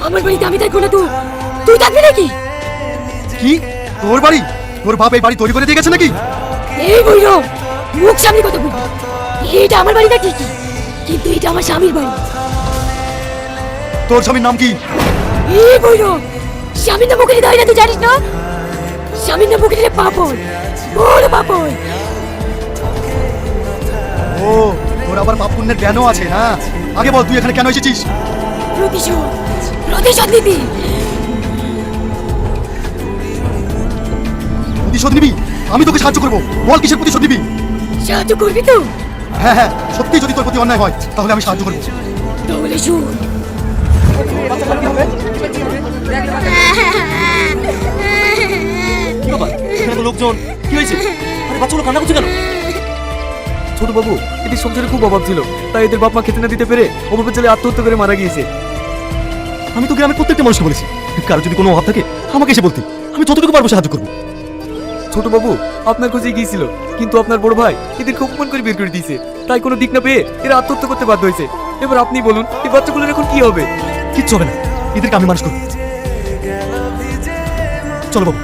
আমার বাড়িতে আমি থাকবো না তো তুই থাকবি নাকি? কি তোর বাড়ি? তোর বাপ এই বাড়ি তৈরি করে দিয়ে গেছে নাকি? এই বইরো, মুখ সামনে কথা বল। এটা আমার বাড়ি নাকি, কিন্তু এটা আমার স্বামীর বাড়ি। তোর স্বামীর নাম কি? এই বইরো, স্বামীর নাম মুখে দেয় না, তুই জানিস না? স্বামীর নাম মুখে দিলে পাপ হয়, বড় পাপ হয়। ও, তোর আবার পাপ পুণ্যের জ্ঞানও আছে না? আগে বল তুই এখানে কেন এসেছিস? প্রতিশোধ, প্রতিশোধ নিবি। প্রতিশোধ নিবি? আমি তোকে সাহায্য করবো, বল কিসের প্রতিশোধ নিবি? সাহায্য করবি তো? হ্যাঁ হ্যাঁ, সত্যি যদি তোর প্রতি অন্যায় হয় তাহলে আমি সাহায্য করবো। তাহলে শুন। কি বাবা, এখানে তো লোকজন, কি হয়েছে? আরে বাচ্চাগুলো কান্না করছে কেন? ছোট বাবু, এদের সংসারে খুব অভাব ছিল, তাই এদের বাপ মা খেতে না দিতে পেরে অভাবের ছেলে আত্মহত্যা করে মারা গিয়েছে। আমি তো গ্রামের প্রত্যেকটা মানুষকে বলেছি, কারো যদি কোনো অভাব থাকে আমাকে এসে বলতে, আমি যতটুকু পারবো সাহায্য করবো। ছোট বাবু আপনার খোঁজে গিয়েছিল, কিন্তু আপনার বড় ভাই এদেরকে অপমান করে বের করে দিয়েছে, তাই কোনো দিক না পেয়ে এরা আত্মহত্যা করতে বাধ্য হয়েছে। এবার আপনি বলুন এই বাচ্চাগুলোর এখন কি হবে? কিচ্ছু হবে না, এদেরকে আমি মানুষ করবো। চলো বাবু।